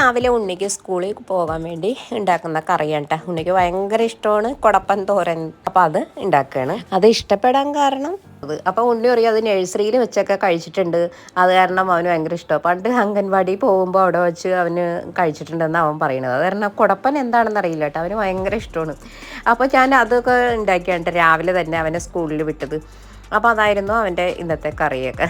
രാവിലെ ഉണ്ണിക്ക് സ്കൂളിൽ പോകാൻ വേണ്ടി ഉണ്ടാക്കുന്ന കറിയാണ് കേട്ടോ. ഉണ്ണിക്ക് ഭയങ്കര ഇഷ്ടമാണ് കുടപ്പൻ തോരൻ. അപ്പം അത് ഉണ്ടാക്കുകയാണ്. അത് ഇഷ്ടപ്പെടാൻ കാരണം അപ്പോൾ ഉണ്ണി പറയും അത് നഴ്സറിയിൽ വെച്ചൊക്കെ കഴിച്ചിട്ടുണ്ട്, അത് കാരണം അവന് ഭയങ്കര ഇഷ്ടമാണ്. പണ്ട് അംഗൻവാടി പോകുമ്പോൾ അവിടെ വെച്ച് അവന് കഴിച്ചിട്ടുണ്ടെന്ന് അവൻ പറയണത്. അത് കാരണം കുടപ്പൻ എന്താണെന്ന് അറിയില്ല കേട്ടോ, അവന് ഭയങ്കര ഇഷ്ടമാണ്. അപ്പോൾ ഞാൻ അതൊക്കെ ഉണ്ടാക്കിയാണ് രാവിലെ തന്നെ അവനെ സ്കൂളിൽ വിട്ടത്. അപ്പോൾ അതായിരുന്നു അവൻ്റെ ഇന്നത്തെ കറിയൊക്കെ.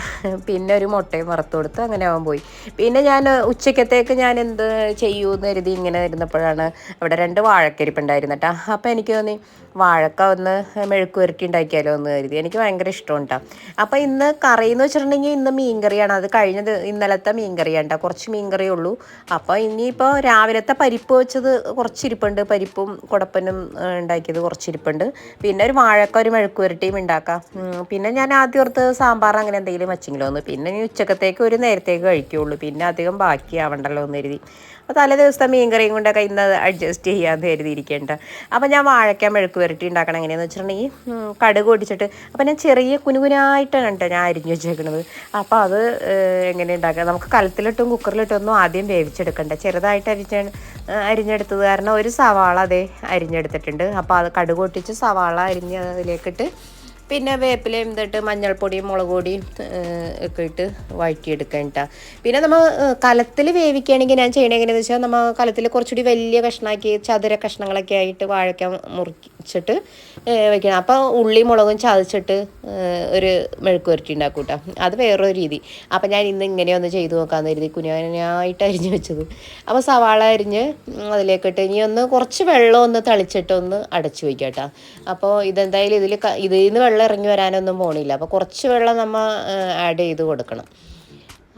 പിന്നെ ഒരു മുട്ടയും വറുത്ത് കൊടുത്ത് അങ്ങനെ അവൻ പോയി. പിന്നെ ഞാൻ ഉച്ചക്കത്തേക്ക് ഞാൻ എന്ത് ചെയ്യുമെന്ന് കരുതി ഇങ്ങനെ ഇരുന്നപ്പോഴാണ് അവിടെ 2 വാഴക്കരിപ്പുണ്ടായിരുന്നു കേട്ടോ. അപ്പോൾ എനിക്ക് തോന്നി വാഴക്ക ഒന്ന് മെഴുക്ക് പുരട്ടി ഉണ്ടാക്കിയാലോ എന്ന് കരുതി. എനിക്ക് ഭയങ്കര ഇഷ്ടമാണ് കേട്ടോ. അപ്പോൾ ഇന്ന് കറി എന്ന് വെച്ചിട്ടുണ്ടെങ്കിൽ ഇന്ന് മീൻകറിയാണ്. അത് ഇന്നലത്തെ മീൻകറിയാണ് കേട്ടോ, കുറച്ച് മീൻകറിയേ ഉള്ളൂ. അപ്പോൾ ഇനിയിപ്പോൾ രാവിലത്തെ പരിപ്പ് വെച്ചത് കുറച്ചിരിപ്പുണ്ട്, പരിപ്പും കുടപ്പനും ഉണ്ടാക്കിയത് കുറച്ചിരിപ്പുണ്ട്. പിന്നെ ഒരു വാഴക്ക ഒരു മെഴുക്ക് പുരട്ടിയും ഉണ്ടാക്കാം. പിന്നെ ഞാൻ ആദ്യം ഓർത്ത് സാമ്പാർ അങ്ങനെ എന്തെങ്കിലും വെച്ചെങ്കിലോ ഒന്ന്. പിന്നെ ഈ ഉച്ചക്കത്തേക്ക് ഒരു നേരത്തേക്ക് കഴിക്കുകയുള്ളൂ, പിന്നെ അധികം ബാക്കിയാവണ്ടല്ലോ എന്ന് കരുതി. അപ്പോൾ തലേ ദിവസത്തെ മീൻകറിയും കൊണ്ടൊക്കെ ഇന്ന് അഡ്ജസ്റ്റ് ചെയ്യാമെന്ന് കരുതിയിരിക്കേണ്ട. അപ്പോൾ ഞാൻ വാഴയ്ക്ക മെഴുക്ക് പുരട്ടി ഉണ്ടാക്കണം എങ്ങനെയാണെന്ന് വെച്ചിട്ടുണ്ടെങ്കിൽ കടുക് പൊടിച്ചിട്ട്, അപ്പോൾ ഞാൻ ചെറിയ കുനുകുനായിട്ടാണ് കേട്ടോ ഞാൻ അരിഞ്ഞ് വെച്ചേക്കുന്നത്. അപ്പോൾ അത് എങ്ങനെ ഉണ്ടാക്കുക, നമുക്ക് കലത്തിലിട്ടും കുക്കറിലിട്ടും ഒന്നും ആദ്യം വേവിച്ചെടുക്കണ്ട. ചെറുതായിട്ട് അരിഞ്ഞെടുത്തത് കാരണം ഒരു സവാള അതേ അരിഞ്ഞെടുത്തിട്ടുണ്ട്. അപ്പോൾ അത് കടുക് പൊട്ടിച്ച് സവാള അരിഞ്ഞ് അതിലേക്കിട്ട് പിന്നെ വേപ്പിലയും ഇതിട്ട് മഞ്ഞൾപ്പൊടിയും മുളക് പൊടിയും ഒക്കെ ഇട്ട് വഴറ്റിയെടുക്കാൻ കേട്ടോ. പിന്നെ നമ്മൾ കലത്തിൽ വേവിക്കുകയാണെങ്കിൽ ഞാൻ ചെയ്യണത് എങ്ങനെയാണെന്ന് വെച്ചാൽ, നമ്മൾ കലത്തിൽ കുറച്ചുകൂടി വലിയ കഷ്ണമാക്കി ചതുര കഷ്ണങ്ങളൊക്കെ ആയിട്ട് വാഴയ്ക്ക മുറിച്ചിട്ട് വെക്കണം. അപ്പോൾ ഉള്ളി മുളകും ചതച്ചിട്ട് ഒരു മെഴുക്ക് പുരട്ടി ഉണ്ടാക്കും കേട്ടോ. അത് വേറൊരു രീതി. അപ്പോൾ ഞാൻ ഇന്ന് ഇങ്ങനെയൊന്ന് ചെയ്ത് നോക്കാമെന്ന് കരുതി കുനുകുനായിട്ട് അരിഞ്ഞ് വെച്ചത്. അപ്പോൾ സവാള അരിഞ്ഞ് അതിലേക്കിട്ട് ഇനി ഒന്ന് കുറച്ച് വെള്ളം ഒന്ന് തളിച്ചിട്ട് ഒന്ന് അടച്ചു വയ്ക്കാം കേട്ടോ. അപ്പോൾ ഇതെന്തായാലും ഇതിൽ നിന്ന് വെള്ളം ഇറങ്ങി വരാനൊന്നും പോണില്ല. അപ്പോൾ കുറച്ച് വെള്ളം നമ്മൾ ആഡ് ചെയ്ത് കൊടുക്കണം.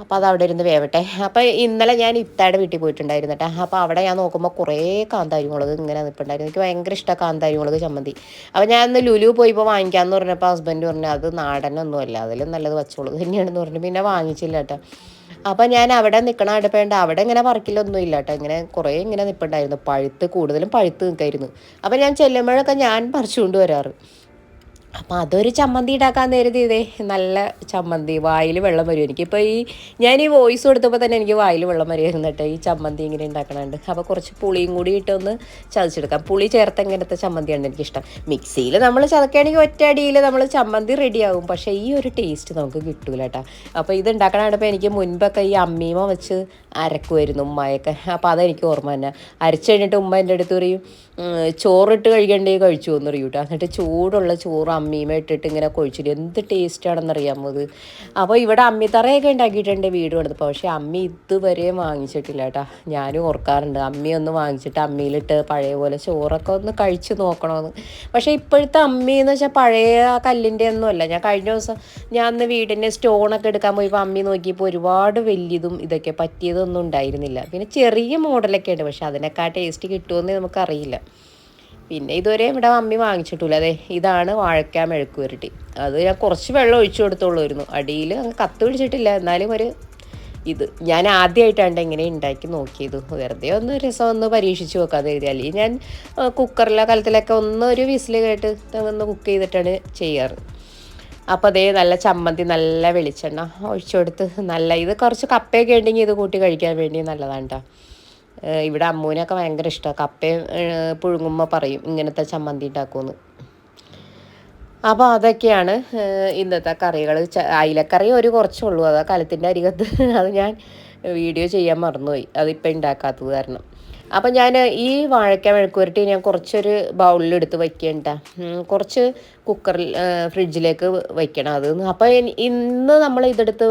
അപ്പോൾ അത് അവിടെ ഇരുന്ന് വേവട്ടെ. അപ്പോൾ ഇന്നലെ ഞാൻ ഇത്താടെ വീട്ടിൽ പോയിട്ടുണ്ടായിരുന്നു കേട്ടോ. അപ്പോൾ അവിടെ ഞാൻ നോക്കുമ്പോൾ കുറേ കാന്താരി മുളക് ഇങ്ങനെ നിൽപ്പുണ്ടായിരുന്നു. എനിക്ക് ഭയങ്കര ഇഷ്ടമാണ് കാന്താരി മുളക് ചമ്മന്തി. അപ്പോൾ ഞാൻ ഇന്ന് ലുലു പോയിപ്പോൾ വാങ്ങിക്കാമെന്ന് പറഞ്ഞപ്പോൾ ഹസ്ബൻഡ് പറഞ്ഞു അത് നാടനൊന്നുമല്ല, അതിലും നല്ലത് പച്ചമുളക് തന്നെയാണെന്ന് പറഞ്ഞു. പിന്നെ വാങ്ങിച്ചില്ല കേട്ടോ. അപ്പോൾ ഞാൻ അവിടെ നിൽക്കണ അടുപ്പേണ്ട അവിടെ ഇങ്ങനെ പറക്കിലൊന്നും ഇല്ല കേട്ടോ. ഇങ്ങനെ കുറേ ഇങ്ങനെ നിൽപ്പുണ്ടായിരുന്നു, കൂടുതലും പഴുത്ത് നിൽക്കായിരുന്നു. അപ്പോൾ ഞാൻ ചെല്ലുമ്പോഴൊക്കെ ഞാൻ പറിച്ചുകൊണ്ട് വരാറ്. അപ്പോൾ അതൊരു ചമ്മന്തി ഉണ്ടാക്കാൻ നേരത്തെ ഇതേ നല്ല ചമ്മന്തി, വായിൽ വെള്ളം വരും എനിക്കിപ്പോൾ. ഞാൻ ഈ വോയിസ് കൊടുത്തപ്പോൾ തന്നെ എനിക്ക് വായിൽ വെള്ളം വരുമായിരുന്നു കേട്ടോ, ഈ ചമ്മന്തി ഇങ്ങനെ ഉണ്ടാക്കണുണ്ട്. അപ്പോൾ കുറച്ച് പുളിയും കൂടി ഇട്ടൊന്ന് ചതച്ചെടുക്കാം. പുളി ചേർത്ത് ഇങ്ങനത്തെ ചമ്മന്തിയാണ് എനിക്കിഷ്ടം. മിക്സിയിൽ നമ്മൾ ചതക്കുകയാണെങ്കിൽ ഒറ്റയടിയിൽ നമ്മൾ ചമ്മന്തി റെഡിയാകും, പക്ഷേ ഈ ഒരു ടേസ്റ്റ് നമുക്ക് കിട്ടൂല കേട്ടോ. അപ്പോൾ ഇത് ഉണ്ടാക്കണപ്പോൾ എനിക്ക് മുൻപൊക്കെ ഈ അമ്മീമ വെച്ച് അരക്കുമായിരുന്നു ഉമ്മയൊക്കെ. അപ്പോൾ അതെനിക്ക് ഓർമ്മ തന്നെ. അരച്ച് കഴിഞ്ഞിട്ട് ഉമ്മ എൻ്റെ അടുത്ത് പറയും ചോറിട്ട് കഴിക്കണ്ടേ കഴിച്ചു എന്ന് പറയും കേട്ടോ. എന്നിട്ട് ചൂടുള്ള ചോറ് അമ്മീമ ഇട്ടിട്ട് ഇങ്ങനെ കൊഴിച്ചിട്ട് എന്ത് ടേസ്റ്റാണെന്നറിയാമോ അത്. അപ്പോൾ ഇവിടെ അമ്മിത്തറയൊക്കെ ഉണ്ടാക്കിയിട്ടുണ്ട് വീട് കൊടുത്തപ്പോൾ, പക്ഷേ അമ്മി ഇതുവരെ വാങ്ങിച്ചിട്ടില്ല കേട്ടോ. ഞാനും ഓർക്കാറുണ്ട് അമ്മി ഒന്ന് വാങ്ങിച്ചിട്ട് അമ്മിയിലിട്ട് പഴയ പോലെ ചോറൊക്കെ ഒന്ന് കഴിച്ച് നോക്കണമെന്ന്. പക്ഷേ ഇപ്പോഴത്തെ അമ്മി എന്ന് വെച്ചാൽ പഴയ കല്ലിൻ്റെ ഒന്നും അല്ല. ഞാൻ കഴിഞ്ഞ ദിവസം ഞാൻ അന്ന് വീടിൻ്റെ സ്റ്റോണൊക്കെ എടുക്കാൻ പോയപ്പോൾ അമ്മി നോക്കിയപ്പോൾ ഒരുപാട് വലിയതും ഇതൊക്കെ പറ്റിയതൊന്നും ഉണ്ടായിരുന്നില്ല. പിന്നെ ചെറിയ മോഡലൊക്കെ ഉണ്ട്, പക്ഷെ അതിനൊക്കെ ടേസ്റ്റ് കിട്ടുമെന്ന് നമുക്കറിയില്ല. പിന്നെ ഇതുവരെ ഇവിടെ അമ്മി വാങ്ങിച്ചിട്ടില്ല. അതെ ഇതാണ് വാഴയ്ക്ക മെഴുക്ക് പുരട്ടി. അത് ഞാൻ കുറച്ച് വെള്ളം ഒഴിച്ചു കൊടുത്തോളായിരുന്നു, അടിയിൽ അങ്ങ് കത്ത് പിടിച്ചിട്ടില്ല. എന്നാലും ഇത് ഞാൻ ആദ്യമായിട്ടാണ് ഇങ്ങനെ ഉണ്ടാക്കി നോക്കിയത്. വെറുതെ ഒന്ന് രസം ഒന്ന് പരീക്ഷിച്ച് നോക്കാതെ കരുതി. അല്ലെങ്കിൽ ഞാൻ കുക്കറിലെ കലത്തിലൊക്കെ ഒരു വിസിൽ കേട്ട് ഒന്ന് കുക്ക് ചെയ്തിട്ടാണ് ചെയ്യാറ്. അപ്പോൾ അതേ നല്ല ചമ്മന്തി, നല്ല വെളിച്ചെണ്ണ ഒഴിച്ചു കൊടുത്ത് ഇത് കുറച്ച് കപ്പയൊക്കെ ഉണ്ടെങ്കിൽ ഇത് കൂട്ടി കഴിക്കാൻ വേണ്ടി നല്ലതാണ് കേട്ടോ. ഇവിടെ അമ്മൂനൊക്കെ ഭയങ്കര ഇഷ്ടമാണ്. കപ്പയും പുഴുങ്ങുമ്പോൾ പറയും ഇങ്ങനത്തെ ചമ്മന്തി ഉണ്ടാക്കുമെന്ന്. അപ്പോൾ അതൊക്കെയാണ് ഇന്നത്തെ കറികൾ. അയിലക്കറി കുറച്ചുള്ളൂ, അതാ കലത്തിൻ്റെ അരികത്ത്. അത് ഞാൻ വീഡിയോ ചെയ്യാൻ മറന്നുപോയി, അതിപ്പോൾ ഉണ്ടാക്കാത്തത് കാരണം. അപ്പം ഞാൻ ഈ വാഴയ്ക്ക മെഴുക്ക് പുരട്ടി ഞാൻ കുറച്ചൊരു ബൗളിലെടുത്ത് വയ്ക്കേണ്ട, കുറച്ച് കുക്കറിൽ ഫ്രിഡ്ജിലേക്ക് വയ്ക്കണം അത്. അപ്പോൾ ഇന്ന് നമ്മൾ ഇതെടുത്ത്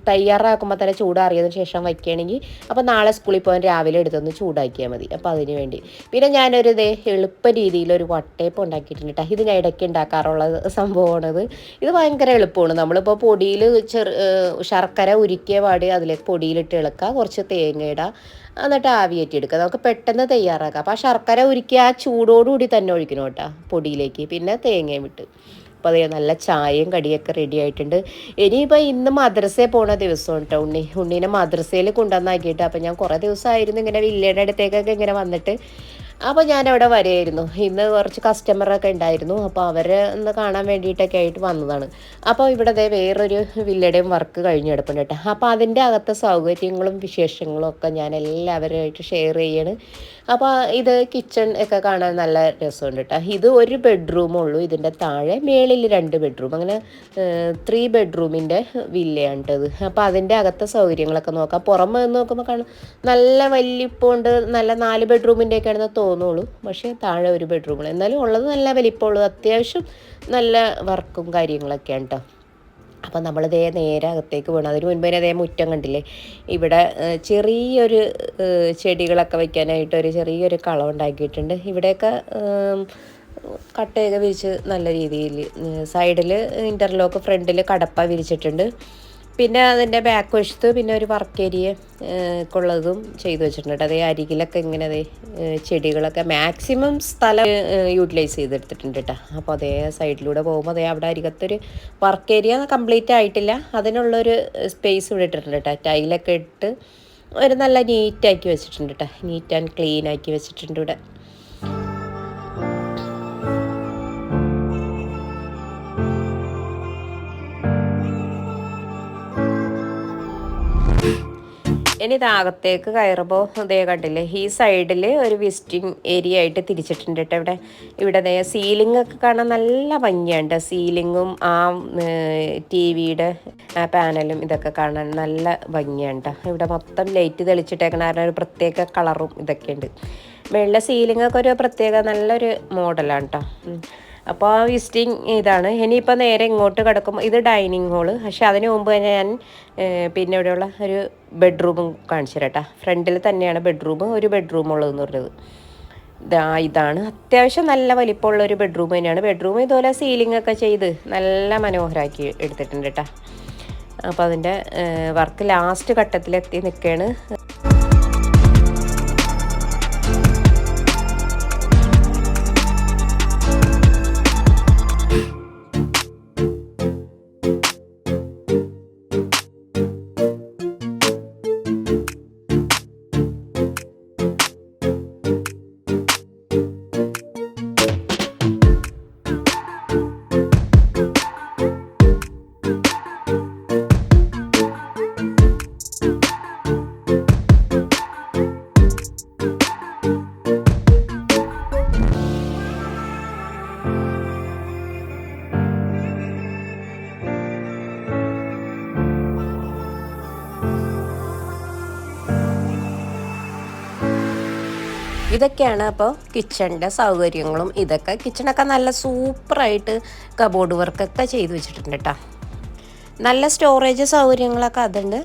തയ്യാറാക്കുമ്പോൾ തന്നെ ചൂടാറിയതിന് ശേഷം വയ്ക്കുകയാണെങ്കിൽ അപ്പോൾ നാളെ സ്കൂളിൽ പോകാൻ രാവിലെ എടുത്തൊന്ന് ചൂടാക്കിയാൽ മതി. അപ്പോൾ അതിന് വേണ്ടി പിന്നെ ഞാനൊരു എളുപ്പ രീതിയിലൊരു വട്ടയപ്പം ഉണ്ടാക്കിയിട്ടുണ്ട് കേട്ടോ. ഇത് ഞാൻ ഇടയ്ക്ക് ഉണ്ടാക്കാറുള്ള സംഭവമാണത്. ഇത് ഭയങ്കര എളുപ്പമാണ്. നമ്മളിപ്പോൾ പൊടിയിൽ ശർക്കര ഉരുക്കിയ പാടി അതിലേക്ക് പൊടിയിലിട്ട് ഇളക്കുക, കുറച്ച് തേങ്ങ ഇടുക, എന്നിട്ട് ആവിയേറ്റിയെടുക്കുക. നമുക്ക് പെട്ടെന്ന് തയ്യാറാക്കാം. അപ്പോൾ ആ ശർക്കര ഉരുക്കി ആ ചൂടോടുകൂടി തന്നെ ഒഴിക്കണം കേട്ടോ പൊടിയിലേക്ക്, പിന്നെ തേങ്ങയും വിട്ട്. അപ്പോൾ അതേ നല്ല ചായയും കടിയൊക്കെ റെഡി ആയിട്ടുണ്ട്. ഇനിയിപ്പോൾ ഇന്ന് മദ്രസയിൽ പോണ ദിവസമാണ് കേട്ടോ. ഉണ്ണീനെ മദ്രസയിൽ കൊണ്ടുവന്നാക്കിയിട്ട്. അപ്പോൾ ഞാൻ കുറേ ദിവസമായിരുന്നു ഇങ്ങനെ വില്ലയുടെ അടുത്തേക്കൊക്കെ ഇങ്ങനെ വന്നിട്ട്. അപ്പോൾ ഞാനവിടെ വരെയായിരുന്നു. ഇന്ന് കുറച്ച് കസ്റ്റമറൊക്കെ ഉണ്ടായിരുന്നു. അപ്പോൾ അവരെ ഒന്ന് കാണാൻ വേണ്ടിയിട്ടൊക്കെ ആയിട്ട് വന്നതാണ്. അപ്പോൾ ഇവിടെ ദേ വേറൊരു വില്ലയുടെയും വർക്ക് കഴിഞ്ഞ് കിടപ്പുണ്ട് കേട്ടോ. അപ്പോൾ അതിൻ്റെ അകത്തെ സൗകര്യങ്ങളും വിശേഷങ്ങളും ഒക്കെ ഞാൻ എല്ലാവരുമായിട്ട് ഷെയർ ചെയ്യാണ്. അപ്പോൾ ഇത് കിച്ചൺ ഒക്കെ കാണാൻ നല്ല രസമുണ്ട് കേട്ടോ. ഇത് ഒരു ബെഡ്റൂമുള്ളൂ. ഇതിൻ്റെ താഴെ മേളിൽ 2 ബെഡ്റൂം, അങ്ങനെ 3 ബെഡ്റൂമിൻ്റെ വില്ലയാണ് കേട്ടത്. അപ്പോൾ അതിൻ്റെ അകത്തെ സൗകര്യങ്ങളൊക്കെ നോക്കാം. പുറമെ നിന്ന് നോക്കുമ്പോൾ കാണാം നല്ല വലിപ്പമുണ്ട്. നല്ല 4 ബെഡ്റൂമിൻ്റെ ഒക്കെയാണെന്ന് തോന്നുള്ളൂ. പക്ഷേ താഴെ ഒരു ബെഡ്റൂമുള്ളൂ. എന്നാലും ഉള്ളത് നല്ല വലിപ്പമുള്ളത്, അത്യാവശ്യം നല്ല വർക്കും കാര്യങ്ങളൊക്കെയാണ് കേട്ടോ. അപ്പം നമ്മളിതേ നേരെ അകത്തേക്ക് പോകണം. അതിന് മുൻപേ അതേ മുറ്റം കണ്ടില്ലേ, ഇവിടെ ചെറിയൊരു ചെടികളൊക്കെ വയ്ക്കാനായിട്ട് ഒരു ചെറിയൊരു കളം ഉണ്ടാക്കിയിട്ടുണ്ട്. ഇവിടെയൊക്കെ കട്ടയൊക്കെ വിരിച്ച് നല്ല രീതിയിൽ സൈഡിൽ ഇൻ്റർലോക്ക്, ഫ്രണ്ടിൽ കടപ്പ വിരിച്ചിട്ടുണ്ട്. പിന്നെ അതിൻ്റെ ബാക്ക് വശത്ത് പിന്നെ ഒരു വർക്ക് ഏരിയ ഉള്ളതും ചെയ്തു വെച്ചിട്ടുണ്ട്. അതേ അരികിലൊക്കെ ഇങ്ങനെ അതേ ചെടികളൊക്കെ മാക്സിമം സ്ഥലം യൂട്ടിലൈസ് ചെയ്തെടുത്തിട്ടുണ്ട് കേട്ടോ. അപ്പോൾ അതേ സൈഡിലൂടെ പോകുമ്പോൾ അതേ അവിടെ അരികത്തൊരു വർക്ക് ഏരിയ കംപ്ലീറ്റ് ആയിട്ടില്ല, അതിനുള്ളൊരു സ്പേസ് ഇവിടെ ഇട്ടിട്ടുണ്ട് കേട്ടോ. ടൈലൊക്കെ ഇട്ട് ഒരു നല്ല നീറ്റാക്കി വെച്ചിട്ടുണ്ട് കേട്ടോ. നീറ്റ് ആൻഡ് ക്ലീൻ ആക്കി വെച്ചിട്ടുണ്ട് ഇവിടെ. ഇനി ഇതകത്തേക്ക് കയറുമ്പോൾ ഇതേ കണ്ടില്ലേ, ഈ സൈഡിൽ ഒരു വിസിറ്റിംഗ് ഏരിയ ആയിട്ട് തിരിച്ചിട്ടുണ്ട് കേട്ടോ. ഇവിടെ ദേ സീലിംഗ് ഒക്കെ കാണാൻ നല്ല ഭംഗിയുണ്ട്. സീലിങ്ങും ആ TV-യുടെ പാനലും ഇതൊക്കെ കാണാൻ നല്ല ഭംഗിയുണ്ട്. ഇവിടെ മൊത്തം ലൈറ്റ് തെളിച്ചിട്ടേക്കണ കാരണം ഒരു പ്രത്യേക കളറും ഇതൊക്കെയുണ്ട്. വെള്ള സീലിങ്ങൊക്കെ ഒരു പ്രത്യേക നല്ലൊരു മോഡലാണ് കേട്ടോ. അപ്പോൾ ആ വിസിറ്റിംഗ് ഇതാണ്. ഇനിയിപ്പോൾ നേരെ ഇങ്ങോട്ട് കിടക്കുമ്പോൾ ഇത് ഡൈനിങ് ഹോള്. പക്ഷെ അതിന് മുമ്പ് തന്നെ ഞാൻ പിന്നെ ഇവിടെയുള്ള ഒരു ബെഡ്റൂമും കാണിച്ചു തരാം കേട്ടോ. ഫ്രണ്ടിൽ തന്നെയാണ് ബെഡ്റൂം, ഒരു ബെഡ്റൂമുള്ളതെന്ന് പറഞ്ഞത്. ഇതാണ് അത്യാവശ്യം നല്ല വലിപ്പമുള്ള ഒരു ബെഡ്റൂം തന്നെയാണ്. ബെഡ്റൂം ഇതുപോലെ സീലിംഗ് ഒക്കെ ചെയ്ത് നല്ല മനോഹരമാക്കി എടുത്തിട്ടുണ്ട് കേട്ടോ. അപ്പോൾ അതിൻ്റെ വർക്ക് ലാസ്റ്റ് ഘട്ടത്തിലെത്തി നിൽക്കുകയാണ്. ഇതൊക്കെയാണ് അപ്പോൾ കിച്ചണിൻ്റെ സൗകര്യങ്ങളും. ഇതൊക്കെ കിച്ചണൊക്കെ നല്ല സൂപ്പറായിട്ട് കബോർഡ് വർക്കൊക്കെ ചെയ്ത് വെച്ചിട്ടുണ്ട് കേട്ടോ. നല്ല സ്റ്റോറേജ് സൗകര്യങ്ങളൊക്കെ അതുണ്ട്.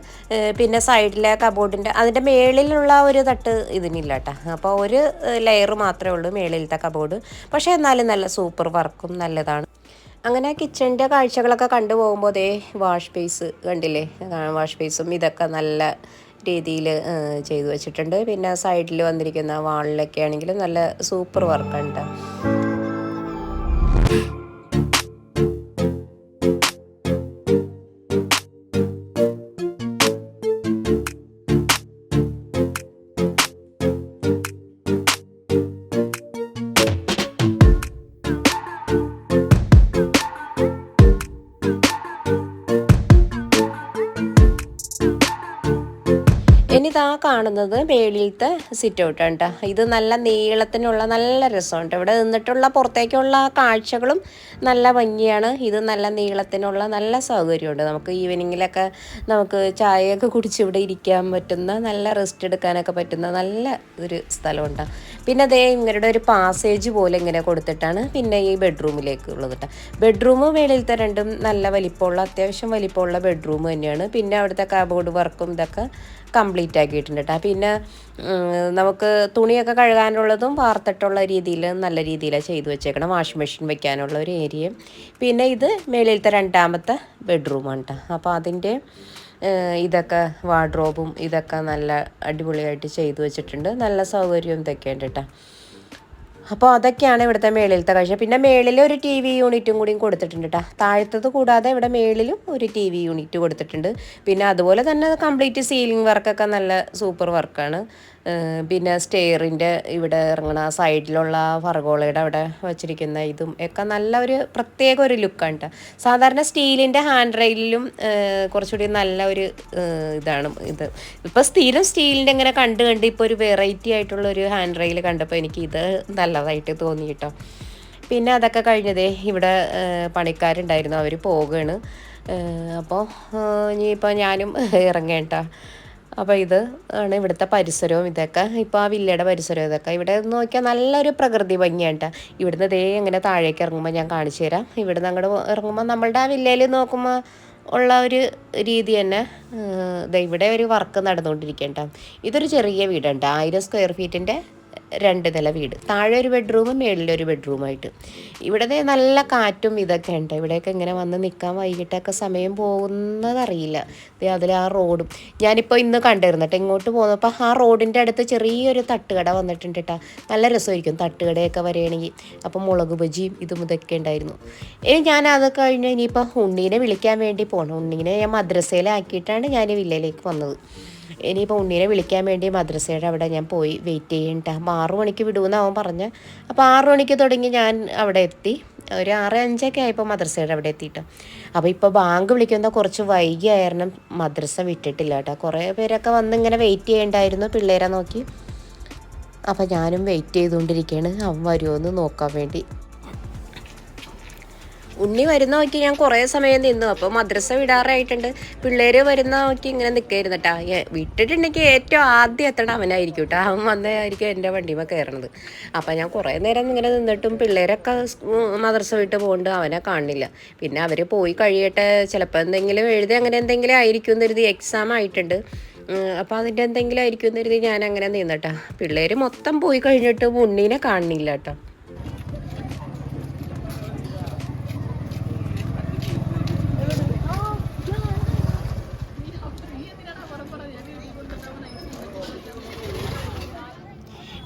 പിന്നെ സൈഡിലെ കബോർഡിൻ്റെ അതിൻ്റെ മേളിലുള്ള ഒരു തട്ട് ഇതിനില്ല കേട്ടോ. അപ്പോൾ ഒരു ലെയർ മാത്രമേ ഉള്ളൂ മേളിലത്തെ കബോർഡ്. പക്ഷേ എന്നാലും നല്ല സൂപ്പർ വർക്കും നല്ലതാണ്. അങ്ങനെ കിച്ചണിൻ്റെ കാഴ്ചകളൊക്കെ കണ്ടു പോകുമ്പോൾ അതേ വാഷ് ബേസ് കണ്ടില്ലേ, വാഷ് ബേസും ഇതൊക്കെ നല്ല രീതിയിൽ ചെയ്തു വെച്ചിട്ടുണ്ട്. പിന്നെ സൈഡിൽ വന്നിരിക്കുന്ന വാളിലൊക്കെ ആണെങ്കിലും നല്ല സൂപ്പർ വർക്കാണ് കേട്ടോ. ഇനിതാ കാണുന്നത് മേളിലത്തെ സിറ്റ് ഔട്ടാണ് കേട്ടോ. ഇത് നല്ല നീളത്തിനുള്ള നല്ല രസമുണ്ട്. ഇവിടെ നിന്നിട്ടുള്ള പുറത്തേക്കുള്ള കാഴ്ചകളും നല്ല ഭംഗിയാണ്. ഇത് നല്ല നീളത്തിനുള്ള നല്ല സൗകര്യമുണ്ട്. നമുക്ക് ഈവനിങ്ങിലൊക്കെ നമുക്ക് ചായയൊക്കെ കുടിച്ച് ഇവിടെ ഇരിക്കാൻ പറ്റുന്ന, നല്ല റെസ്റ്റ് എടുക്കാനൊക്കെ പറ്റുന്ന നല്ല ഒരു സ്ഥലമുണ്ട്. പിന്നെ അതേ ഇങ്ങനെയുടെ ഒരു പാസേജ് പോലെ ഇങ്ങനെ കൊടുത്തിട്ടാണ് പിന്നെ ഈ ബെഡ്റൂമിലേക്ക് ഉള്ളത് കേട്ടോ. ബെഡ്റൂം മേളിലത്തെ രണ്ടും നല്ല വലിപ്പമുള്ള, അത്യാവശ്യം വലിപ്പമുള്ള ബെഡ്റൂം തന്നെയാണ്. പിന്നെ അവിടുത്തെ കബോർഡ് വർക്കും ഇതൊക്കെ കംപ്ലീറ്റ് ആക്കിയിട്ടുണ്ട് കേട്ടോ. പിന്നെ നമുക്ക് തുണിയൊക്കെ കഴുകാനുള്ളതും വാർത്തിട്ടുള്ള രീതിയിൽ നല്ല രീതിയിലാണ് ചെയ്തു വെച്ചേക്കണം. വാഷിംഗ് മെഷീൻ വെക്കാനുള്ള ഒരു ഏരിയയും. പിന്നെ ഇത് മേളിലത്തെ രണ്ടാമത്തെ ബെഡ്റൂമാണ് കേട്ടോ. അപ്പോൾ അതിൻ്റെ ഇതൊക്കെ വാർഡ്രോബും ഇതൊക്കെ നല്ല അടിപൊളിയായിട്ട് ചെയ്തു വെച്ചിട്ടുണ്ട്. നല്ല സൗകര്യവും ഇതൊക്കെയുണ്ട് കേട്ടോ. അപ്പോൾ അതൊക്കെയാണ് ഇവിടുത്തെ മേളിലത്തെ കാഴ്ച. പിന്നെ മേളിൽ ഒരു TV യൂണിറ്റും കൂടിയും കൊടുത്തിട്ടുണ്ട് കേട്ടോ. താഴത്തത് കൂടാതെ ഇവിടെ മേളിലും ഒരു TV യൂണിറ്റ് കൊടുത്തിട്ടുണ്ട്. പിന്നെ അതുപോലെ തന്നെ കംപ്ലീറ്റ് സീലിംഗ് വർക്കൊക്കെ നല്ല സൂപ്പർ വർക്കാണ്. പിന്നെ സ്റ്റെയറിൻ്റെ ഇവിടെ ഇറങ്ങണ സൈഡിലുള്ള ഫർഗോളയുടെ അവിടെ വച്ചിരിക്കുന്ന ഇതും ഒക്കെ നല്ല ഒരു പ്രത്യേക ഒരു ലുക്കാണ് കേട്ടോ. സാധാരണ സ്റ്റീലിൻ്റെ ഹാൻഡ് റെയിലും കുറച്ചുകൂടി നല്ല ഒരു ഇതാണ് ഇത്. ഇപ്പോൾ സ്ഥിരം സ്റ്റീലിൻ്റെ ഇങ്ങനെ കണ്ട് ഇപ്പോൾ ഒരു വെറൈറ്റി ആയിട്ടുള്ളൊരു ഹാൻഡ് റെയിൽ കണ്ടപ്പോൾ എനിക്ക് ഇത് നല്ലതായിട്ട് തോന്നി കേട്ടോ. പിന്നെ അതൊക്കെ കഴിഞ്ഞതേ ഇവിടെ പണിക്കാരുണ്ടായിരുന്നു, അവർ പോകുകയാണ്. അപ്പോൾ ഇനിയിപ്പോൾ ഞാനും ഇറങ്ങേണ്ട. അപ്പോൾ ഇത് ആണ് ഇവിടുത്തെ പരിസരവും ഇതൊക്കെ. ഇപ്പോൾ ആ വില്ലയുടെ പരിസരവും ഇതൊക്കെ. ഇവിടെ നോക്കിയാൽ നല്ലൊരു പ്രകൃതി ഭംഗിയാണ് കേട്ടോ. ഇവിടുന്ന് ദേ ഇങ്ങനെ താഴേക്ക് ഇറങ്ങുമ്പോൾ ഞാൻ കാണിച്ചു തരാം. ഇവിടുന്ന് അങ്ങോട്ട് ഇറങ്ങുമ്പോൾ നമ്മളുടെ ആ വില്ലയിൽ നോക്കുമ്പോൾ ഉള്ള ഒരു രീതി തന്നെ ഇവിടെ ഒരു വർക്ക് നടന്നുകൊണ്ടിരിക്കുകയാണ് കേട്ടോ. ഇതൊരു ചെറിയ വീടുണ്ട്, 1000 സ്ക്വയർ ഫീറ്റിൻ്റെ 2 നില വീട്. താഴെ ഒരു ബെഡ്റൂമും മേളിലൊരു ബെഡ്റൂമായിട്ട്. ഇവിടെ നല്ല കാറ്റും ഇതൊക്കെ ഉണ്ട്. ഇവിടെയൊക്കെ ഇങ്ങനെ വന്ന് നിൽക്കാൻ വൈകിട്ടൊക്കെ സമയം പോകുന്നതറിയില്ല. അതിൽ ആ റോഡും ഞാനിപ്പോൾ ഇന്ന് കണ്ടിരുന്നു കേട്ടോ. ഇങ്ങോട്ട് പോകുന്നപ്പോൾ ആ റോഡിൻ്റെ അടുത്ത് ചെറിയൊരു തട്ടുകട വന്നിട്ടുണ്ട് കേട്ടോ. നല്ല രസമായിരിക്കും തട്ടുകടയൊക്കെ വരികയാണെങ്കിൽ. അപ്പം മുളക് ബജിയും ഇതും ഇതൊക്കെ ഉണ്ടായിരുന്നു. ഞാൻ അത് കഴിഞ്ഞ് ഇനിയിപ്പോൾ ഉണ്ണീനെ വിളിക്കാൻ വേണ്ടി പോകണം. ഉണ്ണീനെ ഞാൻ മദ്രസയിലാക്കിയിട്ടാണ് ഞാൻ വില്ലയിലേക്ക് വന്നത്. ഇനിയിപ്പോൾ ഉണ്ണീനെ വിളിക്കാൻ വേണ്ടി മദ്രസയുടെ അവിടെ ഞാൻ പോയി വെയിറ്റ് ചെയ്യണ്ട. അപ്പോൾ 6 മണിക്ക് വിടുമെന്ന് അവൻ പറഞ്ഞ്. അപ്പോൾ 6 മണിക്ക് തുടങ്ങി ഞാൻ അവിടെ എത്തി. ഒരു 6:05 ആയപ്പോൾ മദ്രസയുടെ അവിടെ എത്തിയിട്ട്. അപ്പോൾ ഇപ്പോൾ ബാങ്ക് വിളിക്കുന്ന കുറച്ച് വൈകി ആയിരുന്നു മദ്രസ വിട്ടിട്ടില്ല കേട്ടോ. കുറേ പേരൊക്കെ വന്ന് ഇങ്ങനെ വെയിറ്റ് ചെയ്യണ്ടായിരുന്നു പിള്ളേരെ നോക്കി. അപ്പോൾ ഞാനും വെയിറ്റ് ചെയ്തുകൊണ്ടിരിക്കുകയാണ് അവൻ വരുമോ എന്ന് നോക്കാൻ വേണ്ടി. ഉണ്ണി വരുന്ന നോക്കി ഞാൻ കുറേ സമയം നിന്നു. അപ്പോൾ മദ്രസ വിടാറായിട്ടുണ്ട്. പിള്ളേർ വരുന്ന നോക്കി ഇങ്ങനെ നിൽക്കായിരുന്നു കേട്ടോ. വിട്ടിട്ടുണ്ടെങ്കിൽ ഏറ്റവും ആദ്യം എത്തണം അവനായിരിക്കും കേട്ടോ. അവൻ വന്നതായിരിക്കും എൻ്റെ വണ്ടിമേ കയറണത്. അപ്പോൾ ഞാൻ കുറേ നേരം ഇങ്ങനെ നിന്നിട്ടും പിള്ളേരൊക്കെ മദ്രസ വിട്ട് പോകുന്നുണ്ട്, അവനെ കാണില്ല. പിന്നെ അവർ പോയി കഴിയട്ടെ, ചിലപ്പോൾ എന്തെങ്കിലും എഴുതി അങ്ങനെ എന്തെങ്കിലും ആയിരിക്കും എന്നൊരു എക്സാം ആയിട്ടുണ്ട്. അപ്പോൾ അതിൻ്റെ എന്തെങ്കിലും ആയിരിക്കും എന്നൊരു ഞാൻ അങ്ങനെ നിന്നിട്ടാ. പിള്ളേർ മൊത്തം പോയി കഴിഞ്ഞിട്ട് ഉണ്ണീനെ കാണുന്നില്ല കേട്ടോ.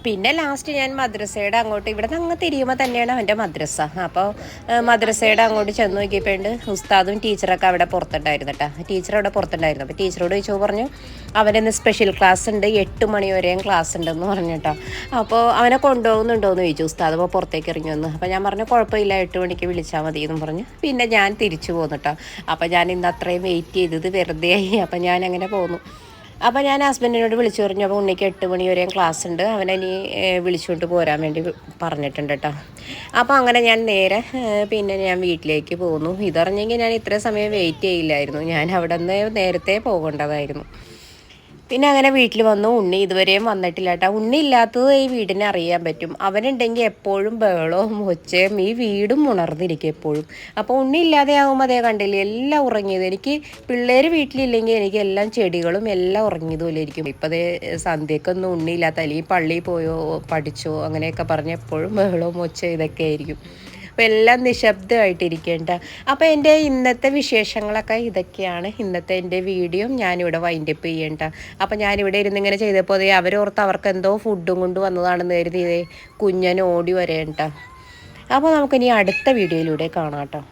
പിന്നെ ലാസ്റ്റ് ഞാൻ മദ്രസയുടെ അങ്ങോട്ട്, ഇവിടെ നിന്ന് അങ്ങ് തിരിയുമ്പോൾ തന്നെയാണ് അവൻ്റെ മദ്രസ. അപ്പോൾ മദ്രസയുടെ അങ്ങോട്ട് ചെന്ന് നോക്കിയപ്പോണ്ട് ഉസ്താദും ടീച്ചറൊക്കെ അവിടെ പുറത്തുണ്ടായിരുന്നു കേട്ടോ. ടീച്ചർ അവിടെ പുറത്തുണ്ടായിരുന്നു. അപ്പോൾ ടീച്ചറോട് ചോദിച്ചു പറഞ്ഞു അവനിന്ന് സ്പെഷ്യൽ ക്ലാസ് ഉണ്ട്, 8 മണി വരെയും ക്ലാസ് ഉണ്ടെന്ന് പറഞ്ഞു കേട്ടോ. അപ്പോൾ അവനെ കൊണ്ടുപോകുന്നുണ്ടോയെന്ന് ചോദിച്ചു ഉസ്താദ്. അപ്പോൾ പുറത്തേക്ക് ഇറങ്ങി വന്നു. അപ്പോൾ ഞാൻ പറഞ്ഞു കുഴപ്പമില്ല, 8 മണിക്ക് വിളിച്ചാൽ മതി എന്നും പറഞ്ഞു. പിന്നെ ഞാൻ തിരിച്ചു പോന്നു കേട്ടോ. അപ്പോൾ ഞാൻ ഇന്ന് അത്രയും വെയിറ്റ് ചെയ്തത് വെറുതെ ആയി. അപ്പോൾ ഞാൻ അങ്ങനെ പോന്നു. അപ്പോൾ ഞാൻ ഹസ്ബൻഡിനോട് വിളിച്ചു പറഞ്ഞു. അപ്പോൾ ഉണ്ണിക്ക് 8 മണി വരെയും ക്ലാസ് ഉണ്ട്, അവനി വിളിച്ചുകൊണ്ട് പോരാൻ വേണ്ടി പറഞ്ഞിട്ടുണ്ട് കേട്ടോ. അപ്പോൾ അങ്ങനെ ഞാൻ നേരെ പിന്നെ ഞാൻ വീട്ടിലേക്ക് പോന്നു. ഇതറിഞ്ഞെങ്കിൽ ഞാൻ ഇത്രയും സമയം വെയിറ്റ് ചെയ്യില്ലായിരുന്നു. ഞാൻ അവിടെ നിന്ന് നേരത്തെ പോകേണ്ടതായിരുന്നു. പിന്നെ അങ്ങനെ വീട്ടിൽ വന്നു. ഉണ്ണി ഇതുവരെയും വന്നിട്ടില്ല കേട്ടോ. ഉണ്ണി ഇല്ലാത്തത് ഈ വീടിനെ അറിയാൻ പറ്റും. അവനുണ്ടെങ്കിൽ എപ്പോഴും ബഹളവും ഒച്ചയും, ഈ വീടും ഉണർന്നിരിക്കും എപ്പോഴും. അപ്പോൾ ഉണ്ണി ഇല്ലാതെ ആകുമ്പോൾ അതേ കണ്ടില്ലേ എല്ലാം ഉറങ്ങിയത്. എനിക്ക് പിള്ളേർ വീട്ടിലില്ലെങ്കിൽ എനിക്ക് എല്ലാം ചെടികളും എല്ലാം ഉറങ്ങിയതുപോലെ ഇരിക്കും. ഇപ്പോൾ അതേ സന്ധ്യക്കൊന്നും ഉണ്ണിയില്ലാത്ത, അല്ലെങ്കിൽ പള്ളിയിൽ പോയോ പഠിച്ചോ അങ്ങനെയൊക്കെ പറഞ്ഞ് എപ്പോഴും ബഹളവും ഒച്ച ഇതൊക്കെ ആയിരിക്കും. അപ്പോൾ എല്ലാം നിശബ്ദമായിട്ടിരിക്കേണ്ട. അപ്പോൾ എൻ്റെ ഇന്നത്തെ വിശേഷങ്ങളൊക്കെ ഇതൊക്കെയാണ്. ഇന്നത്തെ എൻ്റെ വീഡിയോ ഞാനിവിടെ വൈൻഡപ്പ് ചെയ്യേണ്ട. അപ്പോൾ ഞാനിവിടെ ഇരുന്നിങ്ങനെ ചെയ്തപ്പോൾ അവരോർത്ത് അവർക്ക് എന്തോ ഫുഡും കൊണ്ട് വന്നതാണെന്ന് കരുതി കുഞ്ഞൻ ഓടി വരേണ്ട. അപ്പോൾ നമുക്കിനി അടുത്ത വീഡിയോയിലൂടെ കാണാം കേട്ടോ.